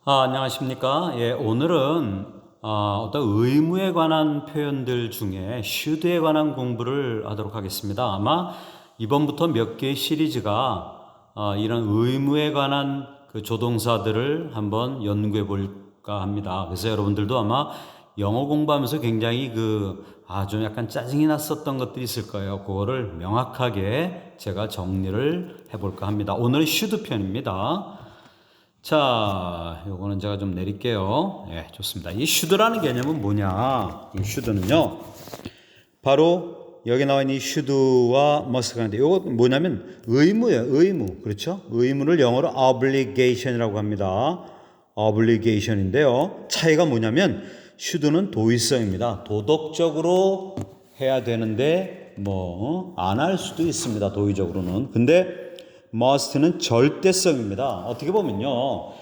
안녕하십니까. 예, 오늘은 어떤 의무에 관한 표현들 중에 should에 관한 공부를 하도록 하겠습니다. 아마 이번부터 몇 개의 시리즈가 이런 의무에 관한 그 조동사들을 한번 연구해 볼까 합니다. 그래서 여러분들도 아마 영어 공부하면서 굉장히 좀 약간 짜증이 났었던 것들이 있을 거예요. 그거를 명확하게 제가 정리를 해 볼까 합니다. 오늘은 should 편입니다. 자, 요거는 제가 좀 내릴게요. 예, 좋습니다. 이 should라는 개념은 뭐냐? 이 should는요, 바로 여기 나와 있는 이 should와 must가 있는데, 요거 뭐냐면 의무예요, 의무. 그렇죠? 의무를 영어로 obligation이라고 합니다. obligation인데요. 차이가 뭐냐면, should는 도의성입니다. 도덕적으로 해야 되는데, 안 할 수도 있습니다. 도의적으로는. 근데, must는 절대성입니다. 어떻게 보면요,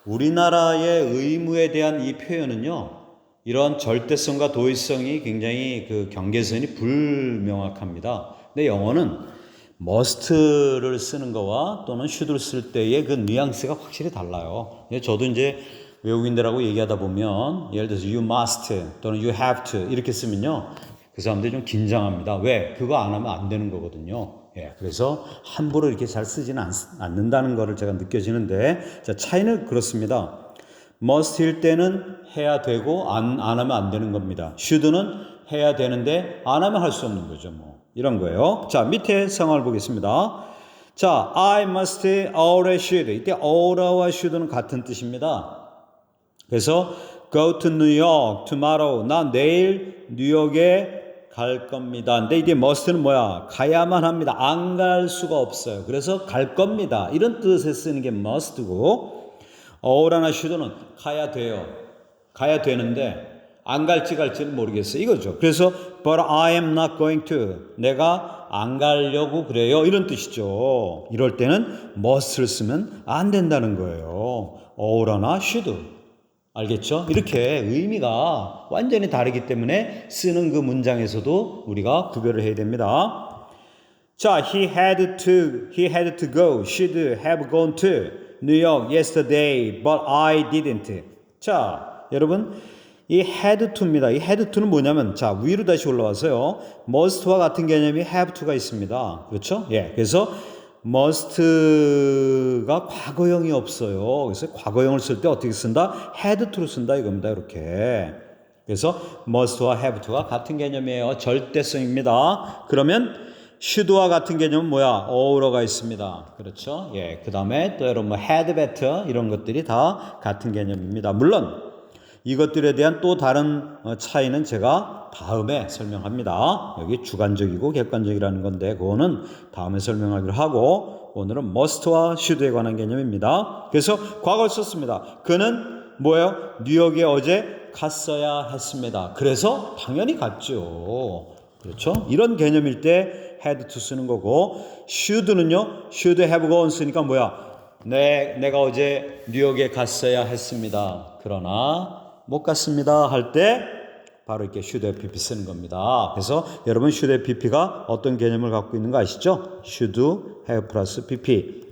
우리나라의 의무에 대한 이 표현은요, 이런 절대성과 도의성이 굉장히 그 경계선이 불명확합니다. 근데 영어는 must를 쓰는 거와 또는 should를 쓸 때의 그 뉘앙스가 확실히 달라요. 저도 이제 외국인들하고 얘기하다 보면 예를 들어서 you must 또는 you have to 이렇게 쓰면요, 그 사람들이 좀 긴장합니다. 왜? 그거 안 하면 안 되는 거거든요. 예, 그래서 함부로 이렇게 잘 쓰지는 않는다는 것을 제가 느껴지는데, 자, 차이는 그렇습니다. must일 때는 해야 되고 안 하면 안 되는 겁니다. should는 해야 되는데 안 하면 할 수 없는 거죠. 이런 거예요. 자, 밑에 상황을 보겠습니다. 자, I must ought와 should. 이때 oughta와 should는 같은 뜻입니다. 그래서 go to New York tomorrow. 나 내일 뉴욕에 갈 겁니다. 근데 이게 must는 뭐야? 가야만 합니다. 안 갈 수가 없어요. 그래서 갈 겁니다. 이런 뜻에 쓰는 게 must고, oughta나 should는 가야 돼요. 가야 되는데 안 갈지는 모르겠어요. 이거죠. 그래서 but I am not going to. 내가 안 가려고 그래요. 이런 뜻이죠. 이럴 때는 must를 쓰면 안 된다는 거예요. oughta나 should. 알겠죠? 이렇게 의미가 완전히 다르기 때문에 쓰는 그 문장에서도 우리가 구별을 해야 됩니다. 자, he had to go, should have gone to New York yesterday, but I didn't. 자, 여러분, 이 had to입니다. 이 had to는 뭐냐면, 자, 위로 다시 올라와서요, must와 같은 개념이 have to가 있습니다. 그렇죠? 예, 그래서 must가 과거형이 없어요. 그래서 과거형을 쓸 때 어떻게 쓴다? had to로 쓴다 이겁니다. 이렇게. 그래서 must와 have to가 같은 개념이에요. 절대성입니다. 그러면 should와 같은 개념은 뭐야? oughta가 있습니다. 그렇죠? 예. 그 다음에 또 여러분 had better 이런 것들이 다 같은 개념입니다. 물론 이것들에 대한 또 다른 차이는 제가 다음에 설명합니다. 여기 주관적이고 객관적이라는 건데 그거는 다음에 설명하기로 하고, 오늘은 must와 should에 관한 개념입니다. 그래서 과거를 썼습니다. 그는 뭐예요? 뉴욕에 어제 갔어야 했습니다. 그래서 당연히 갔죠. 그렇죠? 이런 개념일 때 had to 쓰는 거고, should는요, should have gone 쓰니까 뭐야? 내가 어제 뉴욕에 갔어야 했습니다. 그러나 못 갔습니다 할 때 바로 이렇게 should have pp 쓰는 겁니다. 그래서 여러분 should have pp가 어떤 개념을 갖고 있는 거 아시죠? should have 플러스 pp.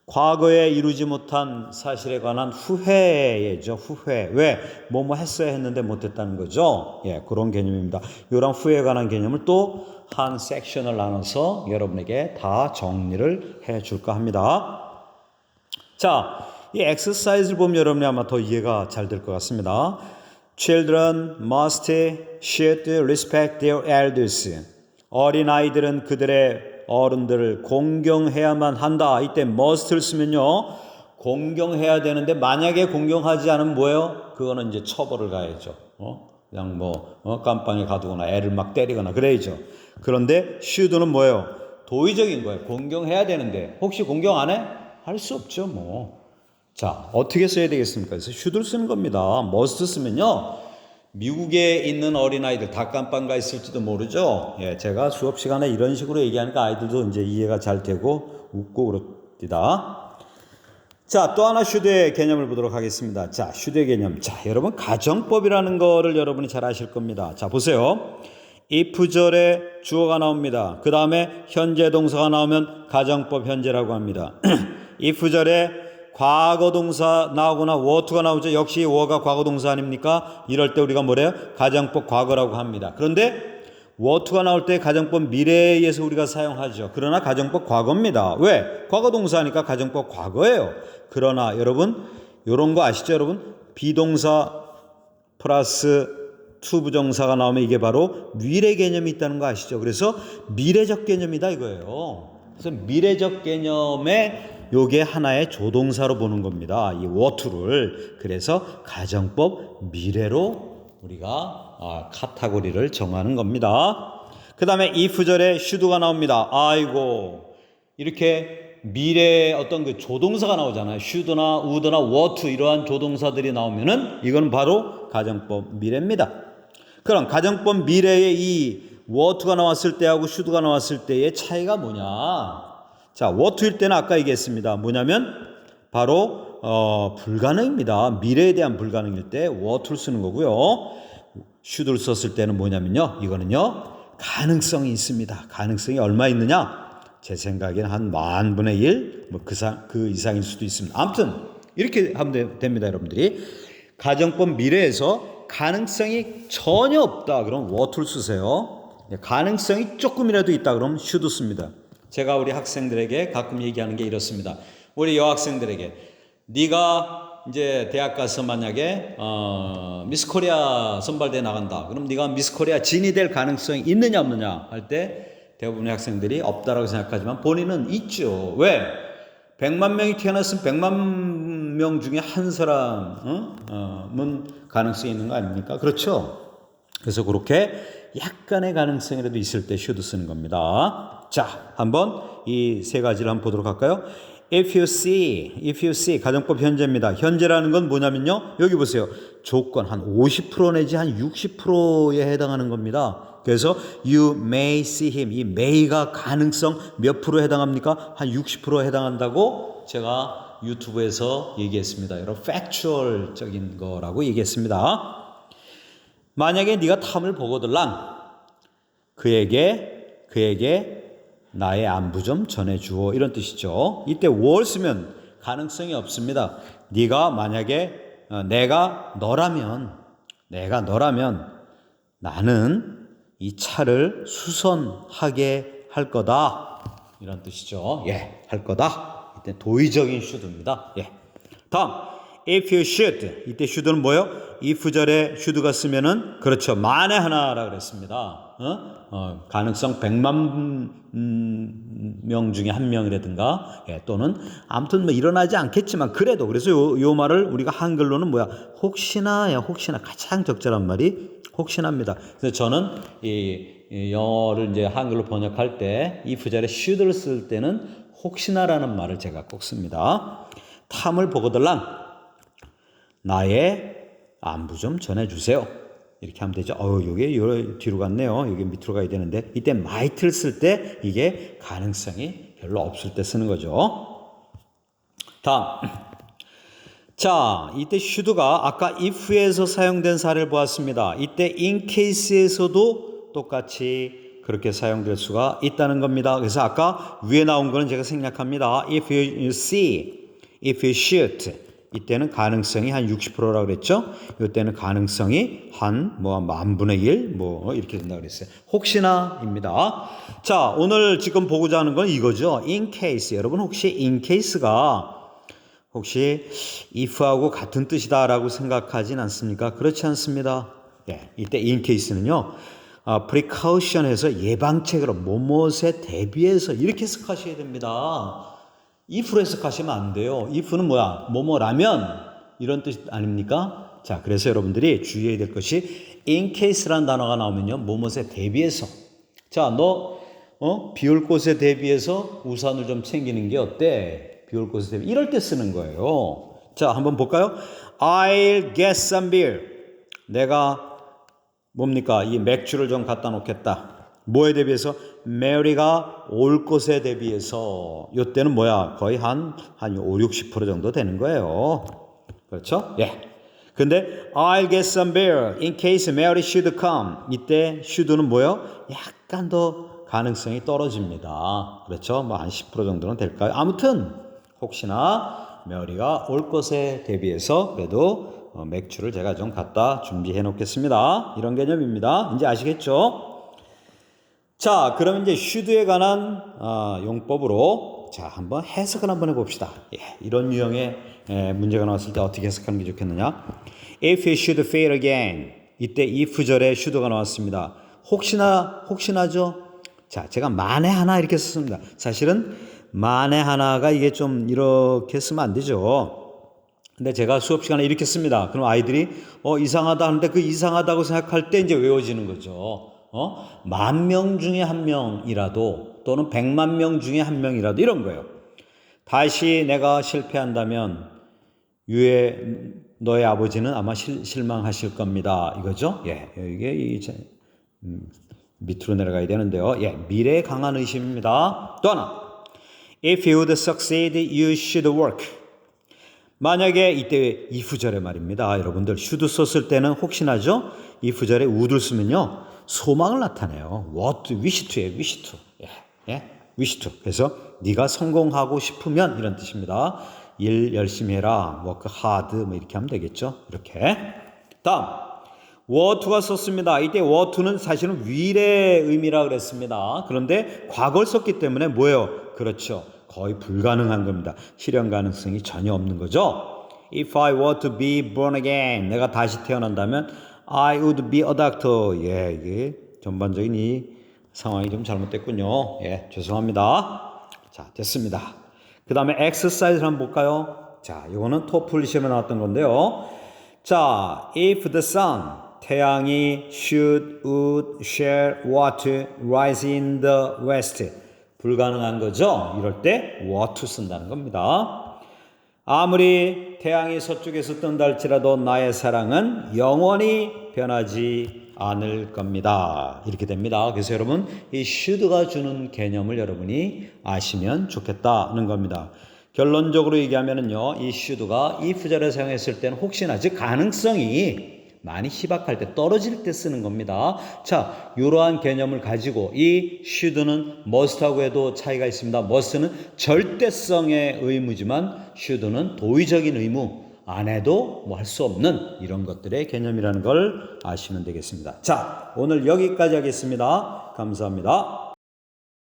과거에 이루지 못한 사실에 관한 후회죠. 후회. 왜? 뭐뭐 했어야 했는데 못했다는 거죠. 예, 그런 개념입니다. 이런 후회에 관한 개념을 또 한 섹션을 나눠서 여러분에게 다 정리를 해 줄까 합니다. 자, 이 엑서사이즈를 보면 여러분이 아마 더 이해가 잘 될 것 같습니다. Children must should respect their elders. 어린아이들은 그들의 어른들을 공경해야만 한다. 이때 must를 쓰면요, 공경해야 되는데 만약에 공경하지 않으면 뭐예요? 그거는 이제 처벌을 가야죠. 그냥 깜빵에 가두거나 애를 막 때리거나 그래야죠. 그런데 should는 뭐예요? 도의적인 거예요. 공경해야 되는데 혹시 공경 안 해? 할 수 없죠, 자, 어떻게 써야 되겠습니까? 그래서 should를 쓰는 겁니다. must 쓰면요, 미국에 있는 어린아이들, 닭감빵 가 있을지도 모르죠. 예, 제가 수업 시간에 이런 식으로 얘기하니까 아이들도 이제 이해가 잘 되고 웃고 그럽니다. 자, 또 하나 should의 개념을 보도록 하겠습니다. 자, should의 개념. 자, 여러분 가정법이라는 거를 여러분이 잘 아실 겁니다. 자, 보세요. if절에 주어가 나옵니다. 그 다음에 현재 동사가 나오면 가정법 현재라고 합니다. if절에 과거 동사 나오거나 were2가 나오죠. 역시 were가 과거 동사 아닙니까? 이럴 때 우리가 뭐래요? 가정법 과거라고 합니다. 그런데 were2가 나올 때 가정법 미래에 의해서 우리가 사용하죠. 그러나 가정법 과거입니다. 왜? 과거 동사니까 가정법 과거예요. 그러나 여러분 이런 거 아시죠? 여러분 비동사 플러스 to 부정사가 나오면 이게 바로 미래 개념이 있다는 거 아시죠? 그래서 미래적 개념이다 이거예요. 그래서 미래적 개념의 요게 하나의 조동사로 보는 겁니다. 이 were2를. 그래서 가정법 미래로 우리가 카테고리를 정하는 겁니다. 그 다음에 if절에 should가 나옵니다. 아이고 이렇게 미래의 어떤 그 조동사가 나오잖아요. should나 would나 were2 이러한 조동사들이 나오면은 이건 바로 가정법 미래입니다. 그럼 가정법 미래의 이 were2가 나왔을 때하고 should가 나왔을 때의 차이가 뭐냐? 자, were2일 때는 아까 얘기했습니다. 뭐냐면 바로 불가능입니다. 미래에 대한 불가능일 때 were2를 쓰는 거고요. should를 썼을 때는 뭐냐면요. 이거는요. 가능성이 있습니다. 가능성이 얼마 있느냐? 제 생각에는 한 10,000분의 1, 그 이상일 수도 있습니다. 아무튼 이렇게 하면 됩니다, 여러분들이. 가정법 미래에서 가능성이 전혀 없다. 그럼 were2를 쓰세요. 가능성이 조금이라도 있다. 그럼 should 씁니다. 제가 우리 학생들에게 가끔 얘기하는 게 이렇습니다. 우리 여학생들에게 네가 이제 대학 가서 만약에 미스 코리아 선발대회 나간다. 그럼 네가 미스 코리아 진이 될 가능성이 있느냐 없느냐 할 때 대부분의 학생들이 없다라고 생각하지만 본인은 있죠. 왜? 100만 명이 태어났으면 100만 명 중에 한 사람은 가능성이 있는 거 아닙니까? 그렇죠? 그래서 그렇게 약간의 가능성이라도 있을 때 should 쓰는 겁니다. 자, 한번 이 세 가지를 한번 보도록 할까요? If you see 가정법 현재입니다. 현재라는 건 뭐냐면요. 여기 보세요. 조건 한 50% 내지 한 60%에 해당하는 겁니다. 그래서 you may see him. 이 may가 가능성 몇 프로에 해당합니까? 한 60%에 해당한다고 제가 유튜브에서 얘기했습니다. 여러분 factual적인 거라고 얘기했습니다. 만약에 네가 탐을 보거들랑 그에게 나의 안부 좀 전해주어 이런 뜻이죠. 이때 were 쓰면 가능성이 없습니다. 네가 만약에 내가 너라면 나는 이 차를 수선하게 할 거다 이런 뜻이죠. 예, 할 거다. 이때 도의적인 should입니다. 예. 다음 if you should 이때 should는 뭐예요? if절에 should가 쓰면은 그렇죠. 만에 하나라 그랬습니다. 가능성 100만 명 중에 한 명이라든가 예, 또는 아무튼 뭐 일어나지 않겠지만 그래도 그래서 요 말을 우리가 한글로는 뭐야? 혹시나 가장 적절한 말이 혹시나입니다. 그래서 저는 이 영어를 이제 한글로 번역할 때 if절에 should를 쓸 때는 혹시나라는 말을 제가 꼭 씁니다. 탐을 보거들랑 나의 안부 좀 전해주세요. 이렇게 하면 되죠. 요게 뒤로 갔네요. 여기 밑으로 가야 되는데 이때 might를 쓸 때 이게 가능성이 별로 없을 때 쓰는 거죠. 다음. 자, 이때 should가 아까 if에서 사용된 사례를 보았습니다. 이때 in case에서도 똑같이 그렇게 사용될 수가 있다는 겁니다. 그래서 아까 위에 나온 거는 제가 생략합니다. If you see, if you shoot 이때는 가능성이 한 60%라고 그랬죠. 이때는 가능성이 한 10,000분의 1 이렇게 된다고 그랬어요. 혹시나입니다. 자, 오늘 지금 보고자 하는 건 이거죠. in case. 여러분 혹시 in case가 혹시 if하고 같은 뜻이다라고 생각하진 않습니까? 그렇지 않습니다. 예, 이때 in case는요. precaution에서 예방책으로 뭐뭇에 대비해서 이렇게 해석하셔야 됩니다. if로 해석하시면 안 돼요. if는 뭐야? 뭐뭐라면 이런 뜻 아닙니까? 자, 그래서 여러분들이 주의해야 될 것이 in case라는 단어가 나오면요. 뭐뭇에 대비해서. 자, 너 비 올 곳에 대비해서 우산을 좀 챙기는 게 어때? 비 올 곳에 대비 이럴 때 쓰는 거예요. 자, 한번 볼까요? I'll get some beer. 내가 뭡니까? 이 맥주를 좀 갖다 놓겠다. 뭐에 대비해서? 메리가 올 것에 대비해서. 이때는 뭐야? 거의 한 5, 60% 정도 되는 거예요. 그렇죠? 예. 근데 I'll get some beer in case Mary should come. 이때 should는 뭐예요? 약간 더 가능성이 떨어집니다. 그렇죠? 한 10% 정도는 될까요? 아무튼 혹시나 메어리가 올 것에 대비해서 그래도 맥주를 제가 좀 갖다 준비해 놓겠습니다. 이런 개념입니다. 이제 아시겠죠? 자, 그럼 이제 should에 관한 용법으로 자, 한번 해석을 한번 해봅시다. 이런 유형의 문제가 나왔을 때 어떻게 해석하는 게 좋겠느냐? If you should fail again. 이때 if절에 should가 나왔습니다. 혹시나죠? 자, 제가 만에 하나 이렇게 썼습니다. 사실은 만에 하나가 이게 좀 이렇게 쓰면 안 되죠. 근데 제가 수업 시간에 이렇게 씁니다. 그럼 아이들이 이상하다 하는데 그 이상하다고 생각할 때 이제 외워지는 거죠. 10,000명 중에 1명이라도 또는 100만 명 중에 1명이라도 이런 거예요. 다시 내가 실패한다면 너의 아버지는 아마 실망하실 겁니다. 이거죠? 이게 밑으로 내려가야 되는데요. 미래에 강한 의심입니다. 또 하나. If you would succeed, you should work. 만약에 이때 if절에 말입니다. 여러분들 should 썼을 때는 혹시나죠? if절에 would를 쓰면요. 소망을 나타내요. what, wish to예요. wish to. wish to. 그래서 네가 성공하고 싶으면 이런 뜻입니다. 일 열심히 해라. work hard 뭐 이렇게 하면 되겠죠. 이렇게. 다음. were to가 썼습니다. 이때 were to는 사실은 will의 의미라 그랬습니다. 그런데 과거를 썼기 때문에 뭐예요? 그렇죠. 거의 불가능한 겁니다. 실현 가능성이 전혀 없는 거죠. If I were to be born again. 내가 다시 태어난다면 I would be a doctor. 이게 전반적인 이 상황이 좀 잘못됐군요. 죄송합니다. 자, 됐습니다. 그 다음에 exercise를 한번 볼까요? 자, 이거는 토플 시험에 나왔던 건데요. 자, if the sun, 태양이 should, would, shall, ought, rise in the west. 불가능한 거죠. 이럴 때 ought to 쓴다는 겁니다. 아무리 태양이 서쪽에서 뜬다 할지라도 나의 사랑은 영원히 변하지 않을 겁니다. 이렇게 됩니다. 그래서 여러분 이 should가 주는 개념을 여러분이 아시면 좋겠다는 겁니다. 결론적으로 얘기하면은요, 이 should가 if절에 사용했을 때는 혹시나 즉 가능성이 많이 희박할 때 떨어질 때 쓰는 겁니다. 자, 이러한 개념을 가지고 이 should는 must하고 해도 차이가 있습니다. must는 절대성의 의무지만 should는 도의적인 의무, 안 해도 뭐 할 수 없는 이런 것들의 개념이라는 걸 아시면 되겠습니다. 자, 오늘 여기까지 하겠습니다. 감사합니다.